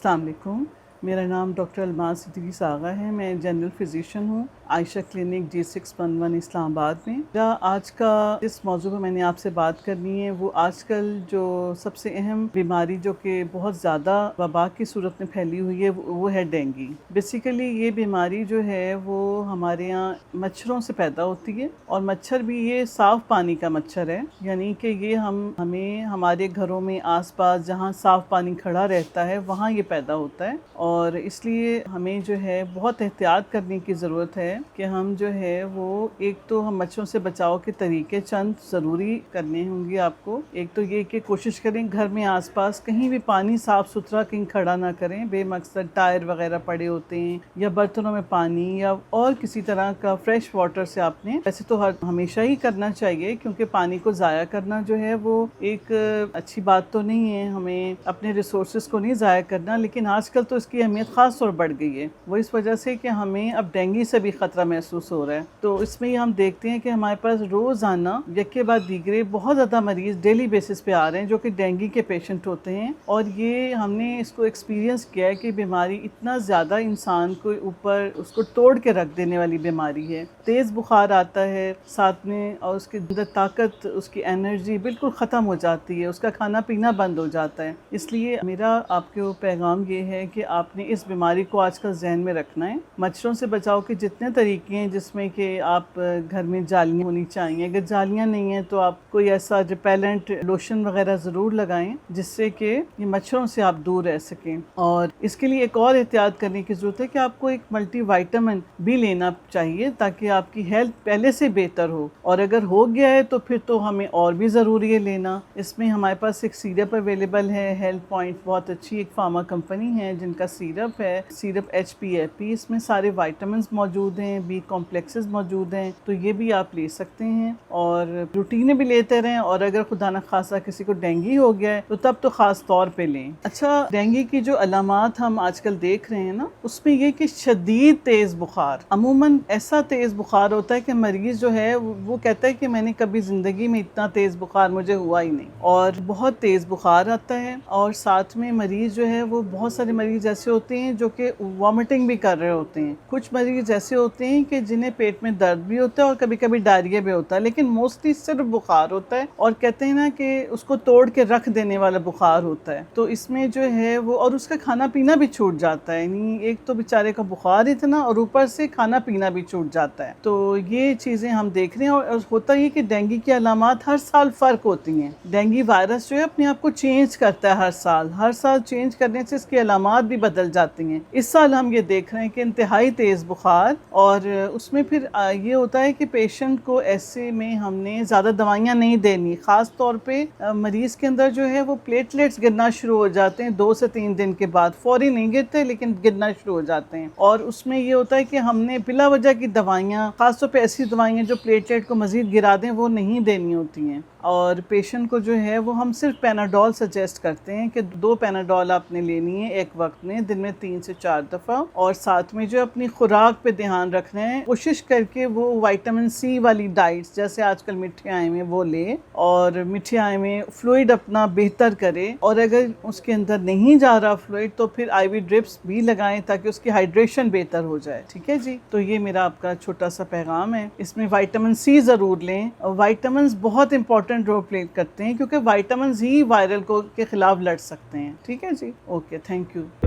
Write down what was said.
السلام علیکم، میرا نام ڈاکٹر الماس صدیقی ساغا ہے۔ میں جنرل فزیشین ہوں عائشہ کلینک G611 اسلام آباد میں۔ آج کا جس موضوع پہ میں نے آپ سے بات کرنی ہے وہ آج کل جو سب سے اہم بیماری جو کہ بہت زیادہ وبا کی صورت میں پھیلی ہوئی ہے وہ ہے ڈینگی۔ بیسیکلی یہ بیماری جو ہے وہ ہمارے یہاں مچھروں سے پیدا ہوتی ہے، اور مچھر بھی یہ صاف پانی کا مچھر ہے، یعنی کہ یہ ہمیں ہمارے گھروں میں آس پاس جہاں صاف پانی کھڑا رہتا ہے وہاں یہ پیدا ہوتا ہے، اور اس لیے ہمیں جو ہے بہت احتیاط کرنے کی ضرورت ہے کہ ہم جو ہے وہ ایک تو ہم مچھروں سے بچاؤ کے طریقے چند ضروری کرنے ہوں گے آپ کو۔ ایک تو یہ کہ کوشش کریں گھر میں آس پاس کہیں بھی پانی صاف ستھرا کہیں کھڑا نہ کریں، بے مقصد ٹائر وغیرہ پڑے ہوتے ہیں یا برتنوں میں پانی یا اور کسی طرح کا فریش واٹر سے آپ نے ویسے تو ہمیشہ ہی کرنا چاہیے، کیونکہ پانی کو ضائع کرنا جو ہے وہ ایک اچھی بات تو نہیں ہے، ہمیں اپنے ریسورسز کو نہیں ضائع کرنا، لیکن آج کل تو اس کی اہمیت خاص طور بڑھ گئی ہے، وہ اس وجہ سے کہ ہمیں اب ڈینگی سے بھی خطرہ محسوس ہو رہا ہے۔ تو اس میں ہم دیکھتے ہیں کہ ہمارے پاس روزانہ یکے بعد دیگرے بہت زیادہ مریض ڈیلی بیسس پہ آ رہے ہیں جو کہ ڈینگی کے پیشنٹ ہوتے ہیں، اور یہ ہم نے اس کو ایکسپیرینس کیا ہے کہ بیماری اتنا زیادہ انسان کو اوپر اس کو توڑ کے رکھ دینے والی بیماری ہے۔ تیز بخار آتا ہے ساتھ میں، اور اس کے اندر طاقت، اس کی انرجی بالکل ختم ہو جاتی ہے، اس کا کھانا پینا بند ہو جاتا ہے۔ اس لیے میرا آپ کو پیغام یہ ہے کہ آپ نے اس بیماری کو آج کل ذہن میں رکھنا ہے۔ مچھروں سے بچاؤ کے جتنے طریقے ہیں، جس میں کہ آپ گھر میں جالیاں ہونی چاہیے، اگر جالیاں نہیں ہیں تو آپ کوئی ایسا ریپیلنٹ لوشن وغیرہ ضرور لگائیں جس سے کہ یہ مچھروں سے آپ دور رہ سکیں۔ اور اس کے لیے ایک اور احتیاط کرنے کی ضرورت ہے کہ آپ کو ایک ملٹی وائٹامن بھی لینا چاہیے تاکہ آپ کی ہیلتھ پہلے سے بہتر ہو، اور اگر ہو گیا ہے تو پھر تو ہمیں اور بھی ضروری ہے لینا۔ اس میں ہمارے پاس ایک سیرپ اویلیبل ہے، ہیلتھ پوائنٹ بہت اچھی ایک فارما کمپنی ہے جن کا سیرپ ہے، سیرپ HPAP، اس میں سارے وائٹامنز موجود ہیں، بی کمپلیکسز موجود ہیں، تو یہ بھی آپ لے سکتے ہیں اور روٹین بھی لیتے رہیں، اور اگر خدا نخواستہ کسی کو ڈینگی ہو گیا ہے تو تب تو خاص طور پہ لیں۔ اچھا، ڈینگی کی جو علامات ہم آج کل دیکھ رہے ہیں نا، اس میں یہ کہ شدید تیز بخار، عموماً ایسا تیز بخار ہوتا ہے کہ مریض جو ہے وہ کہتا ہے کہ میں نے کبھی زندگی میں اتنا تیز بخار مجھے ہوا ہی نہیں، اور بہت تیز بخار آتا ہے، اور ساتھ میں مریض جو ہے وہ بہت سارے مریض ایسے ہوتے ہیں جو کہ وامٹنگ بھی کر رہے ہوتے ہیں، کچھ مریض ایسے ہوتے ہیں کہ جنہیں پیٹ میں درد بھی ہوتا ہے اور کبھی کبھی ڈائریا بھی ہوتا ہے، لیکن موسٹلی صرف بخار ہوتا ہے، اور کہتے ہیں نا کہ اس کو توڑ کے رکھ دینے والا بخار ہوتا ہے۔ تو اس میں جو ہے وہ، اور اس کا کھانا پینا بھی چھوٹ جاتا ہے، یعنی ایک تو بیچارے کا بخار اتنا اور اوپر سے کھانا پینا بھی چھوٹ جاتا ہے۔ تو یہ چیزیں ہم دیکھ رہے ہیں، اور ہوتا یہ کہ ڈینگی کی علامات ہر سال فرق ہوتی ہیں۔ ڈینگی وائرس جو ہے اپنے آپ کو چینج کرتا ہے ہر سال چینج کرنے سے اس کی علامات بھی بدل جاتی ہیں۔ اس سال ہم یہ دیکھ رہے ہیں کہ انتہائی تیز بخار، اور اس میں پھر یہ ہوتا ہے کہ پیشنٹ کو ایسے میں ہم نے زیادہ دوائیاں نہیں دینی، خاص طور پہ مریض کے اندر جو ہے وہ پلیٹلیٹس گرنا شروع ہو جاتے ہیں 2 سے 3 دن کے بعد، فوری نہیں گرتے لیکن گرنا شروع ہو جاتے ہیں، اور اس میں یہ ہوتا ہے کہ ہم نے بلا وجہ کی دوائیاں، خاص طور پہ ایسی دوائیاں جو پلیٹلیٹ کو مزید گرا دیں، وہ نہیں دینی ہوتی ہیں، اور پیشنٹ کو جو ہے وہ ہم صرف پیناڈول سجیسٹ کرتے ہیں کہ 2 پیناڈول آپ نے لینی ہے ایک وقت میں، دن میں 3 سے 4 دفعہ، اور ساتھ میں جو اپنی خوراک پہ دھیان رکھنا ہے، کوشش کر کے وہ وائٹامن C والی ڈائٹس جیسے آج کل میٹھے آئے میں وہ لے، اور میٹھے آئے میں فلوئڈ اپنا بہتر کرے، اور اگر اس کے اندر نہیں جا رہا فلوئڈ تو پھر IV ڈرپس بھی لگائیں تاکہ اس کی ہائیڈریشن بہتر ہو جائے۔ ٹھیک ہے جی، تو یہ میرا آپ کا چھوٹا سا پیغام ہے۔ اس میں وائٹامن C ضرور لیں، وائٹامنز بہت امپورٹنٹ رول پلے کرتے ہیں کیونکہ وائٹامنز ہی وائرل کے خلاف لڑ سکتے ہیں۔ ٹھیک ہے جی، اوکے، تھینک یو۔